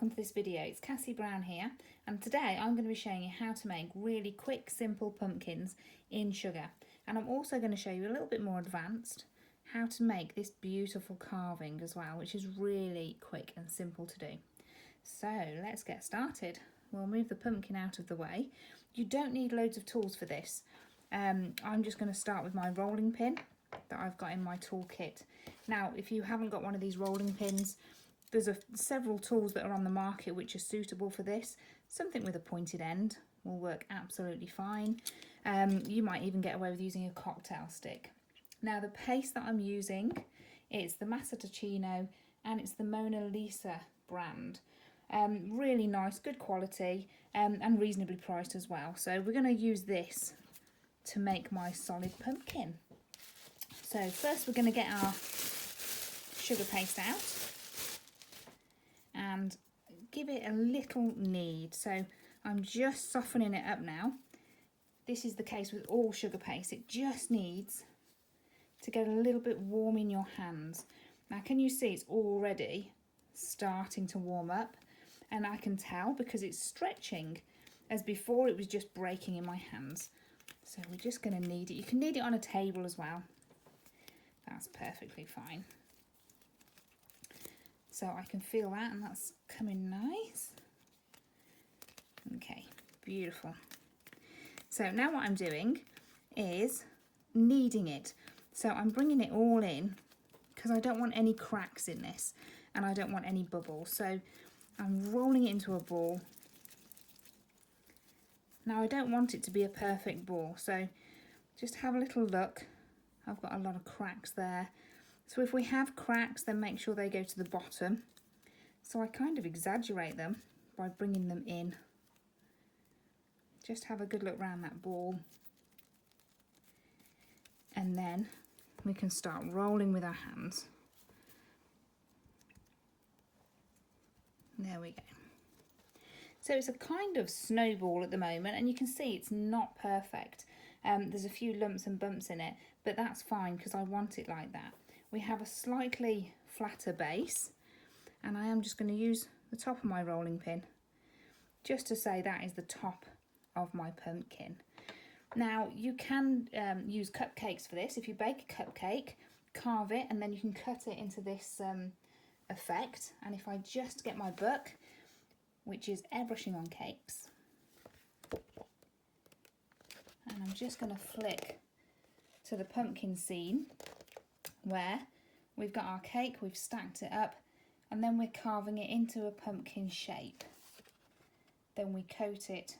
welcome to this video. It's Cassie Brown here, and today I'm going to be showing you how to make really quick, simple pumpkins in sugar. And I'm also going to show you a little bit more advanced how to make this beautiful carving as well, which is really quick and simple to do. So let's get started. We'll move the pumpkin out of the way. You don't need loads of tools for this. I'm just going to start with my rolling pin that I've got in my toolkit. Now, if you haven't got one of these rolling pins, there's several tools that are on the market which are suitable for this. Something with a pointed end will work absolutely fine. You might even get away with using a cocktail stick. Now, the paste that I'm using, it's the Massaticino and it's the Mona Lisa brand. Really nice, good quality, and reasonably priced as well. So we're going to use this to make my solid pumpkin. So first we're going to get our sugar paste out and give it a little knead. So I'm just softening it up now. This is the case with all sugar paste. It just needs to get a little bit warm in your hands. Now, can you see it's already starting to warm up? And I can tell because it's stretching, as before it was just breaking in my hands. So we're just going to knead it. You can knead it on a table as well. That's perfectly fine. So I can feel that, and that's coming nice. Okay, beautiful. So now what I'm doing is kneading it. So I'm bringing it all in because I don't want any cracks in this and I don't want any bubbles. So I'm rolling it into a ball. Now I don't want it to be a perfect ball, so just have a little look. I've got a lot of cracks there. So if we have cracks, then make sure they go to the bottom. So I kind of exaggerate them by bringing them in. Just have a good look around that ball. And then we can start rolling with our hands. There we go. So it's a kind of snowball at the moment, and you can see it's not perfect. There's a few lumps and bumps in it, but that's fine because I want it like that. We have a slightly flatter base, and I am just going to use the top of my rolling pin just to say that is the top of my pumpkin. Now, you can use cupcakes for this. If you bake a cupcake, carve it, and then you can cut it into this effect. And if I just get my book, which is airbrushing on cakes, and I'm just going to flick to the pumpkin scene where we've got our cake, we've stacked it up, and then we're carving it into a pumpkin shape. Then we coat it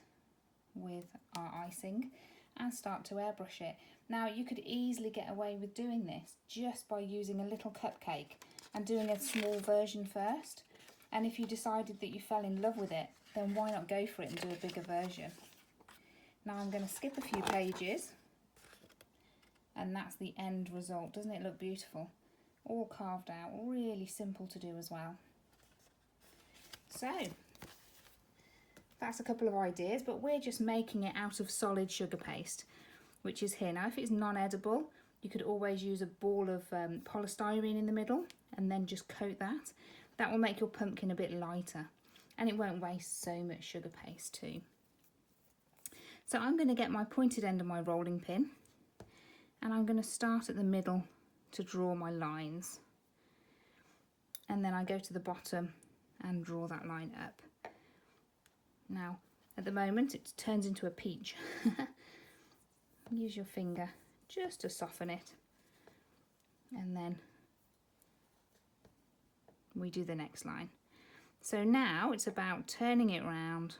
with our icing and start to airbrush it. Now, you could easily get away with doing this just by using a little cupcake and doing a small version first. And if you decided that you fell in love with it, then why not go for it and do a bigger version? Now I'm going to skip a few pages, and that's the end result. Doesn't it look beautiful? All carved out, really simple to do as well. So that's a couple of ideas, but we're just making it out of solid sugar paste, which is here. Now, if it's non-edible, you could always use a ball of polystyrene in the middle and then just coat that. That will make your pumpkin a bit lighter, and it won't waste so much sugar paste too. So I'm going to get my pointed end of my rolling pin, and I'm going to start at the middle to draw my lines. And then I go to the bottom and draw that line up. Now, at the moment, it turns into a peach. Use your finger just to soften it. And then we do the next line. So now it's about turning it round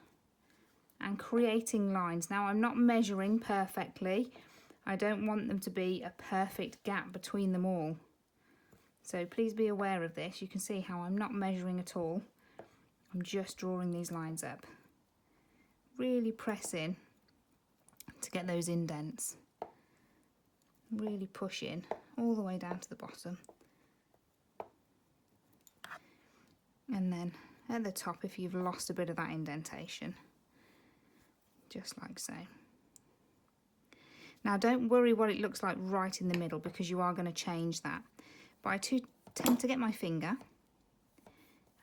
and creating lines. Now, I'm not measuring perfectly. I don't want them to be a perfect gap between them all. So please be aware of this. You can see how I'm not measuring at all. I'm just drawing these lines up. Really press in to get those indents. Really push in all the way down to the bottom. And then at the top, if you've lost a bit of that indentation, just like so. Now, don't worry what it looks like right in the middle, because you are going to change that. But I tend to get my finger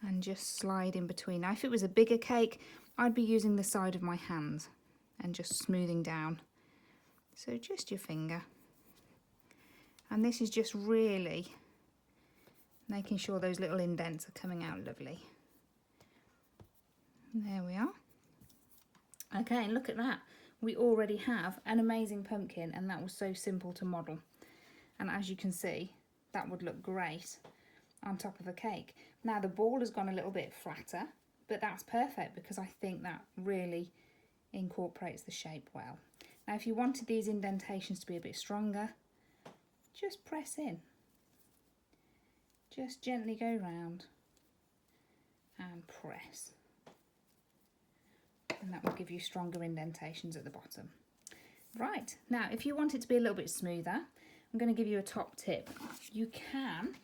and just slide in between. Now if it was a bigger cake, I'd be using the side of my hand and just smoothing down. So just your finger. And this is just really making sure those little indents are coming out lovely. There we are. Okay, and look at that. We already have an amazing pumpkin, and that was so simple to model. And as you can see, that would look great on top of a cake. Now the ball has gone a little bit flatter, but that's perfect because I think that really incorporates the shape well. Now if you wanted these indentations to be a bit stronger, just press in. Just gently go round and press. And that will give you stronger indentations at the bottom. Right, now if you want it to be a little bit smoother, I'm going to give you a top tip. You can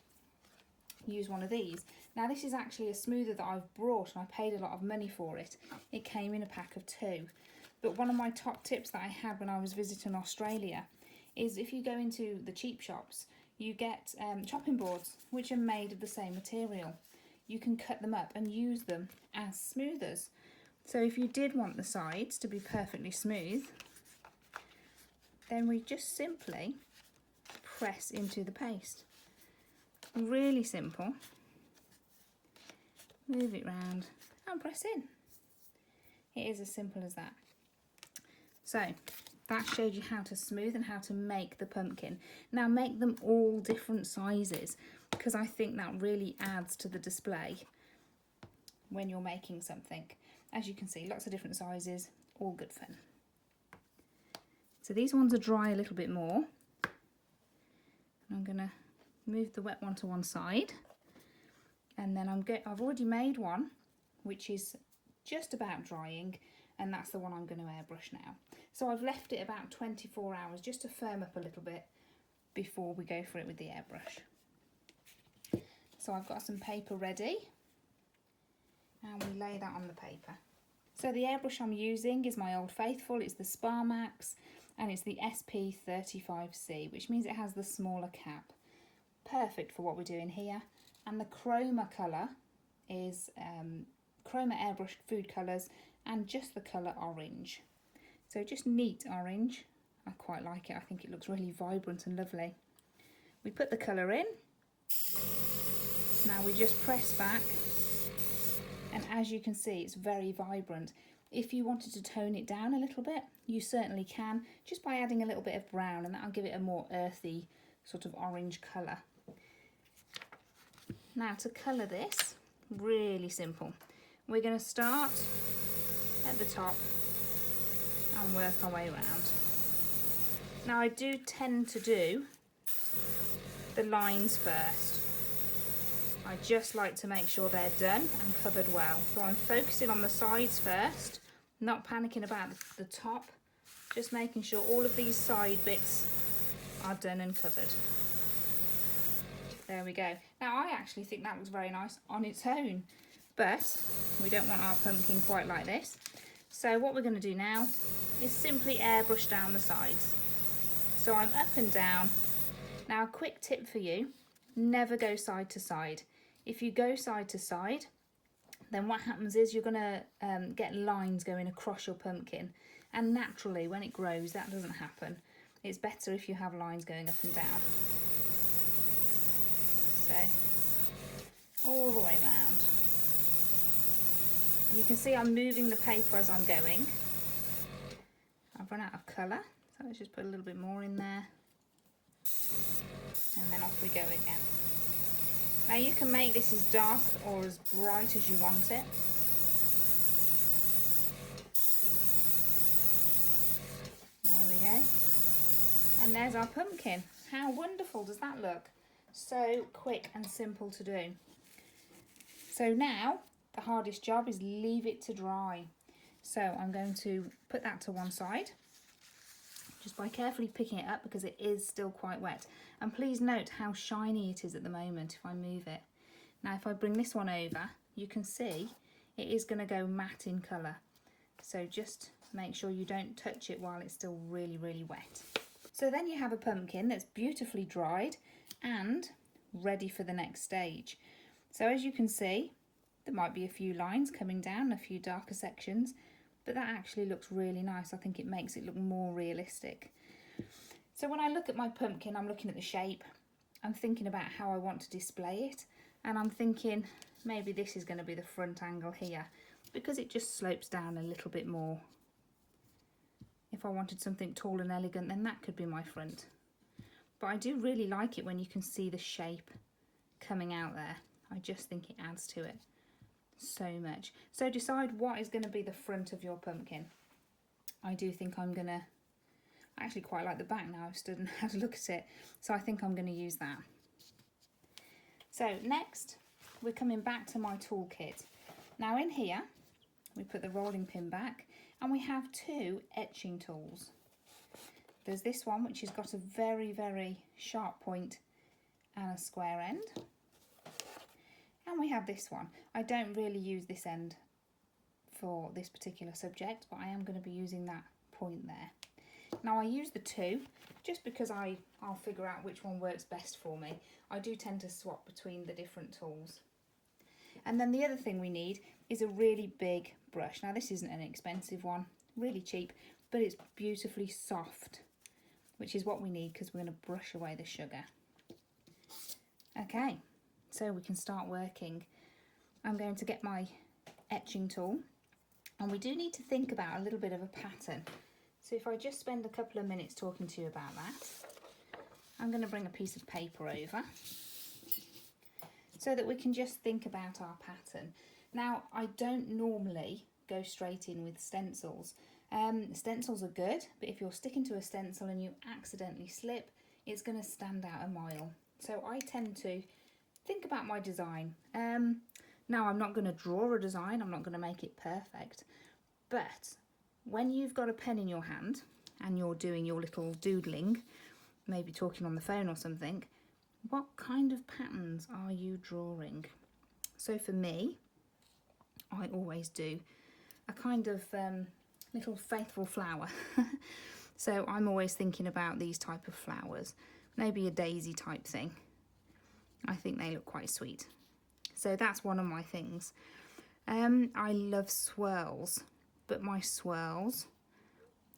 use one of these. Now this is actually a smoother that I've brought, and I paid a lot of money for it. It came in a pack of 2. But one of my top tips that I had when I was visiting Australia is if you go into the cheap shops, you get chopping boards which are made of the same material. You can cut them up and use them as smoothers. So if you did want the sides to be perfectly smooth, then we just simply press into the paste. Really simple. Move it round and press in. It is as simple as that. So that showed you how to smooth and how to make the pumpkin. Now make them all different sizes, because I think that really adds to the display when you're making something. As you can see, lots of different sizes, all good fun. So these ones are dry a little bit more. I'm going to move the wet one to one side, and then I've already made one which is just about drying, and that's the one I'm going to airbrush now. So I've left it about 24 hours just to firm up a little bit before we go for it with the airbrush. So I've got some paper ready, and we lay that on the paper. So the airbrush I'm using is my Old Faithful. It's the Sparmax, and it's the SP35C, which means it has the smaller cap. Perfect for what we're doing here. And the chroma colour is Chroma Airbrush Food Colours, and just the colour orange. So just neat orange. I quite like it. I think it looks really vibrant and lovely. We put the colour in. Now we just press back, and as you can see, it's very vibrant. If you wanted to tone it down a little bit, you certainly can, just by adding a little bit of brown, and that'll give it a more earthy sort of orange colour. Now to colour this, really simple. We're going to start at the top and work our way around. Now I do tend to do the lines first. I just like to make sure they're done and covered well. So I'm focusing on the sides first, not panicking about the top, just making sure all of these side bits are done and covered. There we go. Now I actually think that looks very nice on its own, but we don't want our pumpkin quite like this. So what we're going to do now is simply airbrush down the sides. So I'm up and down. Now a quick tip for you, never go side to side. If you go side to side, then what happens is you're going to get lines going across your pumpkin, and naturally when it grows that doesn't happen. It's better if you have lines going up and down. So all the way round. And you can see I'm moving the paper as I'm going. I've run out of colour, so let's just put a little bit more in there. And then off we go again. Now you can make this as dark or as bright as you want it. There we go. And there's our pumpkin. How wonderful does that look? So quick and simple to do. So now the hardest job is leave it to dry. So I'm going to put that to one side, just by carefully picking it up because it is still quite wet. And please note how shiny it is at the moment if I move it. Now if I bring this one over, you can see it is going to go matte in colour. So just make sure you don't touch it while it's still really, really wet. So then you have a pumpkin that's beautifully dried and ready for the next stage. So as you can see, There might be a few lines coming down, a few darker sections, but that actually looks really nice. I think it makes it look more realistic. So when I look at my pumpkin, I'm looking at the shape. I'm thinking about how I want to display it, and I'm thinking maybe this is going to be the front angle here because it just slopes down a little bit more. If I wanted something tall and elegant, then that could be my front. But I do really like it when you can see the shape coming out there. I just think it adds to it so much. So decide what is going to be the front of your pumpkin. I do think I'm going to, I actually quite like the back now I've stood and had a look at it. So I think I'm going to use that. So next, we're coming back to my toolkit. Now in here, we put the rolling pin back and we have two etching tools. There's this one which has got a very, very sharp point and a square end. And we have this one. I don't really use this end for this particular subject, but I am going to be using that point there. Now I use the two just because I'll figure out which one works best for me. I do tend to swap between the different tools. And then the other thing we need is a really big brush. Now this isn't an expensive one, really cheap, but it's beautifully soft, which is what we need because we're going to brush away the sugar. Okay, so we can start working. I'm going to get my etching tool, and we do need to think about a little bit of a pattern. So if I just spend a couple of minutes talking to you about that, I'm going to bring a piece of paper over so that we can just think about our pattern. Now, I don't normally go straight in with stencils. Stencils are good, but if you're sticking to a stencil and you accidentally slip, it's going to stand out a mile. So I tend to think about my design. Now, I'm not going to draw a design, I'm not going to make it perfect, but when you've got a pen in your hand and you're doing your little doodling, maybe talking on the phone or something, what kind of patterns are you drawing? So for me, I always do a kind of little faithful flower. So I'm always thinking about these type of flowers, maybe a daisy type thing. I think they look quite sweet. So that's one of my things. I love swirls, but my swirls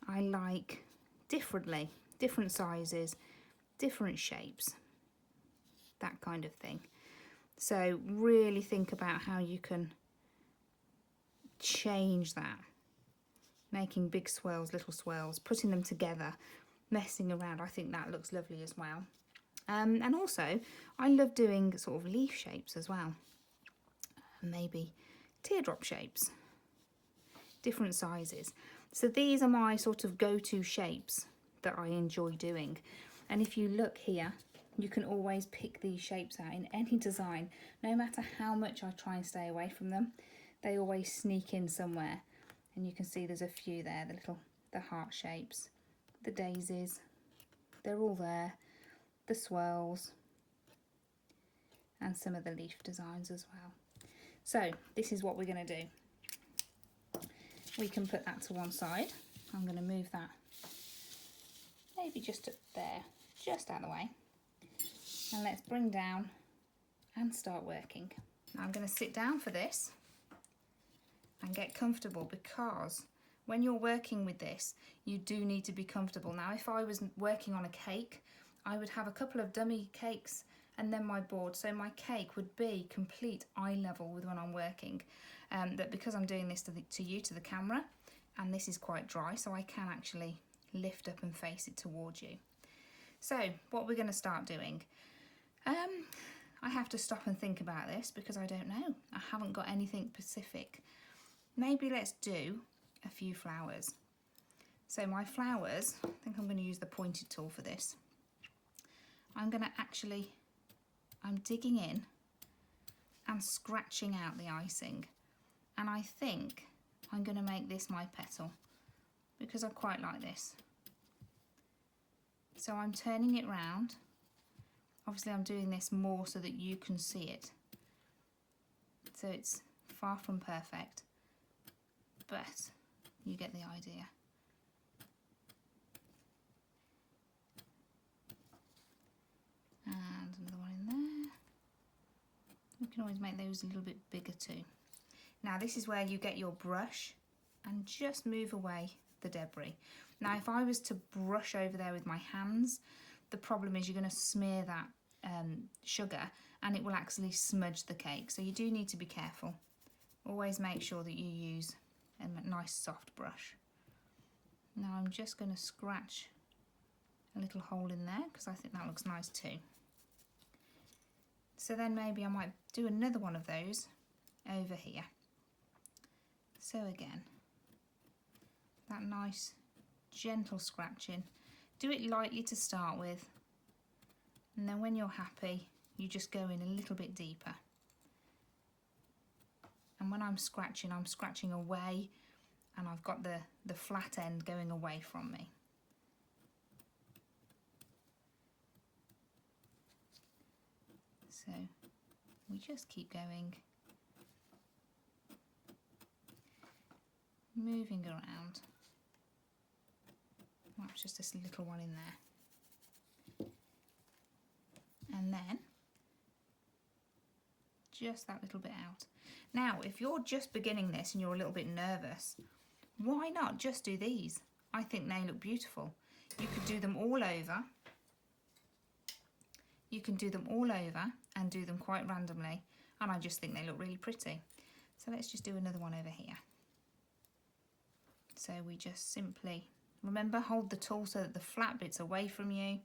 I like differently, different sizes, different shapes, that kind of thing. So really think about how you can change that, making big swirls, little swirls, putting them together, messing around. I think that looks lovely as well. And also I love doing sort of leaf shapes as well, maybe teardrop shapes, different sizes. So these are my sort of go-to shapes that I enjoy doing. And if you look here, you can always pick these shapes out in any design. No matter how much I try and stay away from them, they always sneak in somewhere. And you can see there's a few there, the heart shapes, the daisies, they're all there, the swirls, and some of the leaf designs as well. So this is what we're going to do. We can put that to one side. I'm going to move that maybe just up there, just out of the way. And let's bring down and start working. Now I'm going to sit down for this and get comfortable, because when you're working with this, you do need to be comfortable. Now, if I was working on a cake, I would have a couple of dummy cakes and then my board. So my cake would be complete eye level with when I'm working. But because I'm doing this to the camera, and this is quite dry, so I can actually lift up and face it towards you. So what we're going to start doing, I have to stop and think about this because I don't know. I haven't got anything specific. Maybe let's do a few flowers. So my flowers, I think I'm going to use the pointed tool for this. I'm digging in and scratching out the icing. And I think I'm going to make this my petal because I quite like this. So I'm turning it round. Obviously I'm doing this more so that you can see it. So it's far from perfect, but you get the idea. And another one in there. can always make those a little bit bigger too. Now this is where you get your brush and just move away the debris. Now if I was to brush over there with my hands, the problem is you're going to smear that sugar and it will actually smudge the cake. So you do need to be careful. Always make sure that you use a nice soft brush. Now I'm just going to scratch a little hole in there because I think that looks nice too. So then maybe I might do another one of those over here. So again, that nice gentle scratching. Do it lightly to start with, and then when you're happy, you just go in a little bit deeper. And when I'm scratching away, and I've got the flat end going away from me. So we just keep going, moving around. That's just this little one in there. And then just that little bit out. Now, if you're just beginning this and you're a little bit nervous, why not just do these? I think they look beautiful. You could do them all over. You can do them all over and do them quite randomly, and I just think they look really pretty. So let's just do another one over here. So we just simply, remember, hold the tool so that the flat bit's away from you,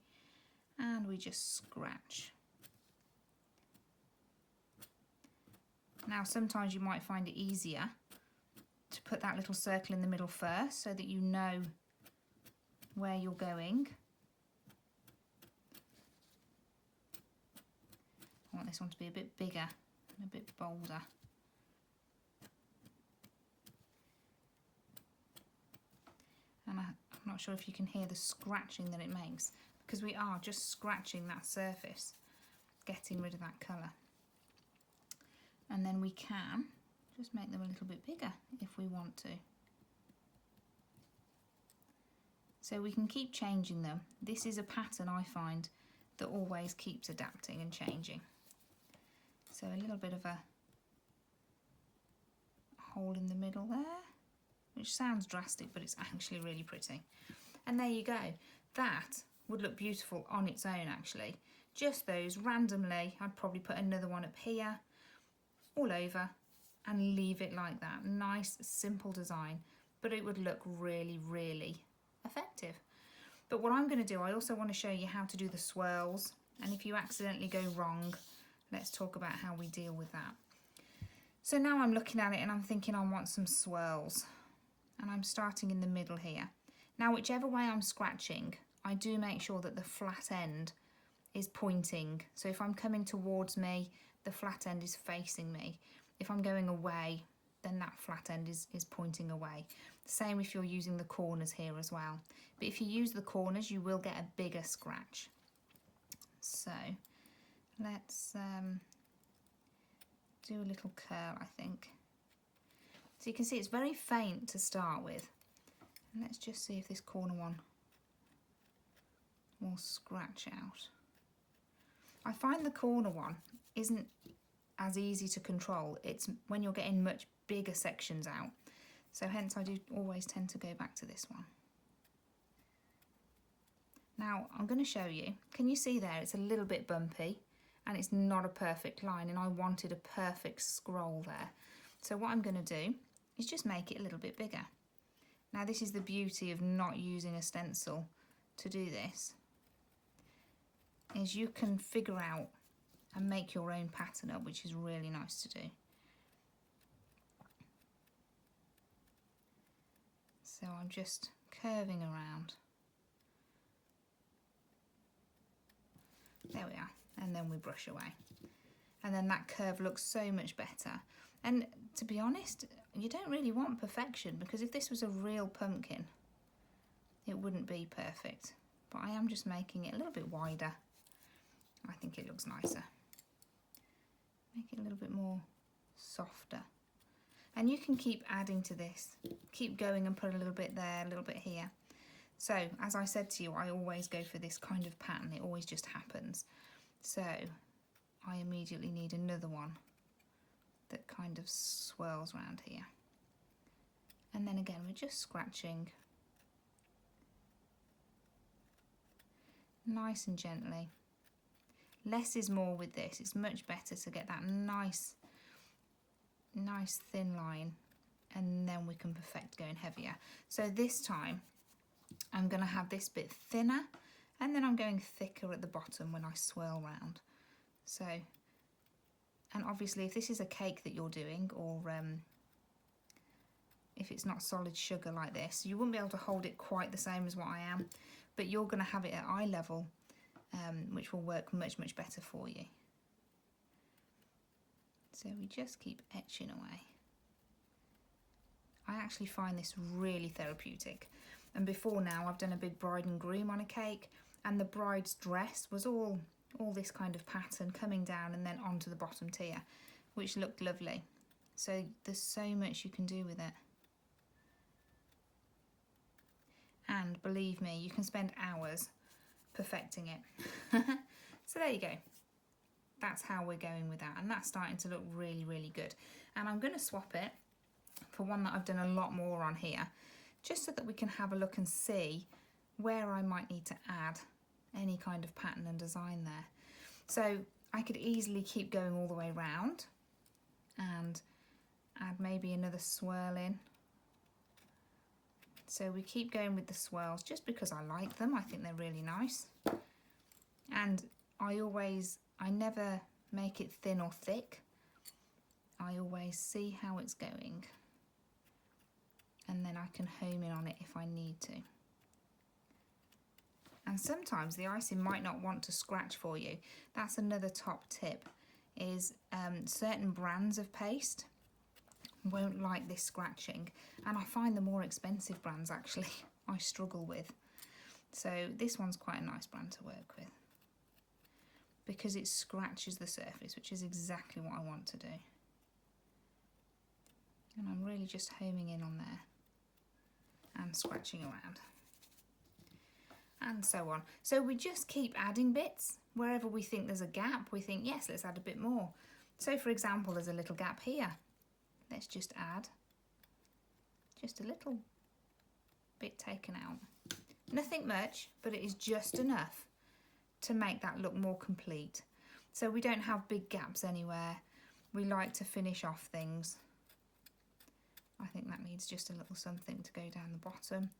and we just scratch. Now sometimes you might find it easier to put that little circle in the middle first so that you know where you're going. I want this one to be a bit bigger and a bit bolder. And I'm not sure if you can hear the scratching that it makes, because we are just scratching that surface, getting rid of that colour. And then we can just make them a little bit bigger if we want to. So we can keep changing them. This is a pattern I find that always keeps adapting and changing. So a little bit of a hole in the middle there, which sounds drastic, but it's actually really pretty. And there you go. That would look beautiful on its own, actually. Just those randomly. I'd probably put another one up here, all over, and leave it like that. Nice, simple design, but it would look really, really effective. But what I'm going to do, I also want to show you how to do the swirls, and if you accidentally go wrong, let's talk about how we deal with that. So now I'm looking at it and I'm thinking I want some swirls, and I'm starting in the middle here. Now whichever way I'm scratching, I do make sure that the flat end is pointing. So if I'm coming towards me, the flat end is facing me. If I'm going away, then that flat end is pointing away. Same if you're using the corners here as well. But if you use the corners, you will get a bigger scratch. So let's do a little curl, I think. So you can see it's very faint to start with. And let's just see if this corner one will scratch out. I find the corner one isn't as easy to control. It's when you're getting much bigger sections out. So hence I do always tend to go back to this one. Now I'm going to show you. Can you see there? It's a little bit bumpy and it's not a perfect line, and I wanted a perfect scroll there. So what I'm going to do is just make it a little bit bigger. Now this is the beauty of not using a stencil to do this, is you can figure out and make your own pattern up, which is really nice to do. So I'm just curving around. There we are, and then we brush away. And then that curve looks so much better. And to be honest, you don't really want perfection, because if this was a real pumpkin, it wouldn't be perfect. But I am just making it a little bit wider. I think it looks nicer. Make it a little bit more softer. And you can keep adding to this. Keep going and put a little bit there, a little bit here. So, as I said to you, I always go for this kind of pattern. It always just happens. So, I immediately need another one that kind of swirls around here. And then again, we're just scratching nice and gently. Less is more with this. It's much better to get that nice thin line, and then we can perfect going heavier. So this time I'm going to have this bit thinner, and then I'm going thicker at the bottom when I swirl round. So, and obviously if this is a cake that you're doing, or if it's not solid sugar like this, you wouldn't be able to hold it quite the same as what I am, but you're going to have it at eye level, which will work much better for you. So we just keep etching away. I actually find this really therapeutic. And before now, I've done a big bride and groom on a cake, and the bride's dress was all this kind of pattern coming down and then onto the bottom tier, which looked lovely. So there's so much you can do with it. And believe me, you can spend hours perfecting it. So there you go. That's how we're going with that, and that's starting to look really good. And I'm going to swap it for one that I've done a lot more on here, just so that we can have a look and see where I might need to add any kind of pattern and design there. So I could easily keep going all the way around and add maybe another swirl in. So we keep going with the swirls just because I like them. I think they're really nice. And I never make it thin or thick. I always see how it's going, and then I can home in on it if I need to. And sometimes the icing might not want to scratch for you. That's another top tip, is certain brands of paste won't like this scratching, and I find the more expensive brands actually I struggle with. So this one's quite a nice brand to work with, because it scratches the surface, which is exactly what I want to do. And I'm really just homing in on there and scratching around. And so on. So we just keep adding bits. Wherever we think there's a gap, we think, yes, let's add a bit more. So for example, there's a little gap here. Let's just add just a little bit taken out. Nothing much, but it is just enough to make that look more complete. So we don't have big gaps anywhere. We like to finish off things. I think that needs just a little something to go down the bottom.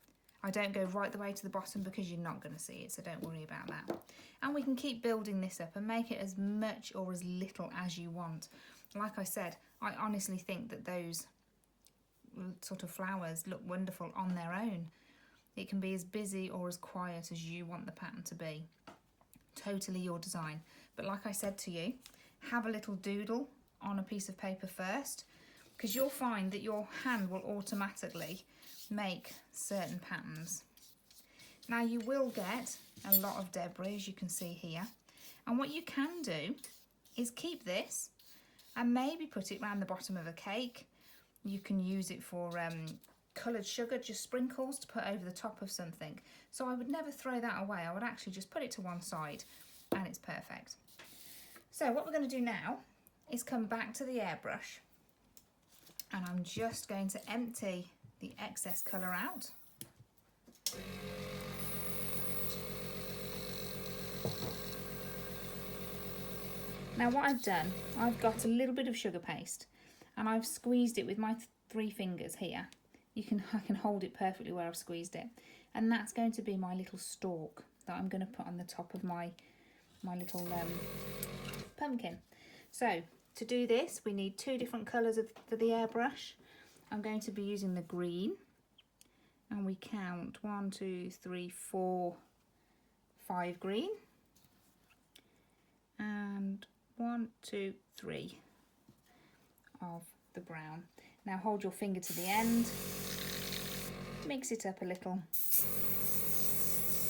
I don't go right the way to the bottom because you're not going to see it, so don't worry about that. And we can keep building this up and make it as much or as little as you want. Like I said, I honestly think that those sort of flowers look wonderful on their own. It can be as busy or as quiet as you want the pattern to be. Totally your design. But like I said to you, have a little doodle on a piece of paper first, because you'll find that your hand will automatically make certain patterns. Now you will get a lot of debris, as you can see here, and what you can do is keep this and maybe put it around the bottom of a cake. You can use it for coloured sugar, just sprinkles to put over the top of something. So I would never throw that away. I would actually just put it to one side and it's perfect. So what we're going to do now is come back to the airbrush, and I'm just going to empty the excess colour out. Now what I've done, I've got a little bit of sugar paste and I've squeezed it with my 3 fingers here. I can hold it perfectly where I've squeezed it, and that's going to be my little stalk that I'm going to put on the top of my little pumpkin. So to do this, we need 2 different colours for the airbrush. I'm going to be using the green, and we count 1, 2, 3, 4, 5 green, and 1, 2, 3 of the brown. Now hold your finger to the end, mix it up a little,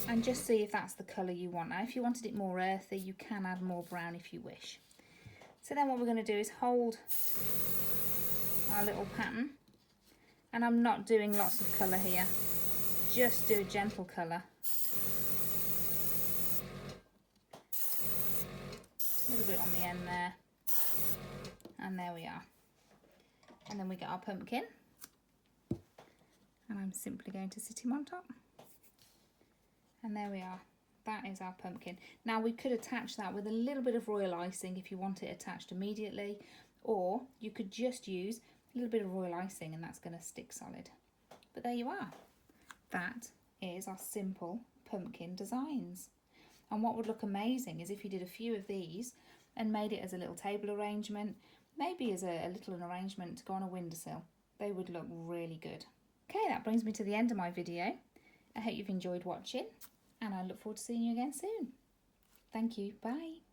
and just see if that's the colour you want. Now if you wanted it more earthy, you can add more brown if you wish. So then what we're going to do is hold our little pattern, and I'm not doing lots of colour here, just do a gentle colour. A little bit on the end there, and there we are. And then we get our pumpkin. And I'm simply going to sit him on top. And there we are. That is our pumpkin. Now we could attach that with a little bit of royal icing if you want it attached immediately, or you could just use a little bit of royal icing and that's going to stick solid. But there you are. That is our simple pumpkin designs. And what would look amazing is if you did a few of these and made it as a little table arrangement, maybe as a little arrangement to go on a windowsill. They would look really good. Okay, that brings me to the end of my video. I hope you've enjoyed watching, and I look forward to seeing you again soon. Thank you. Bye.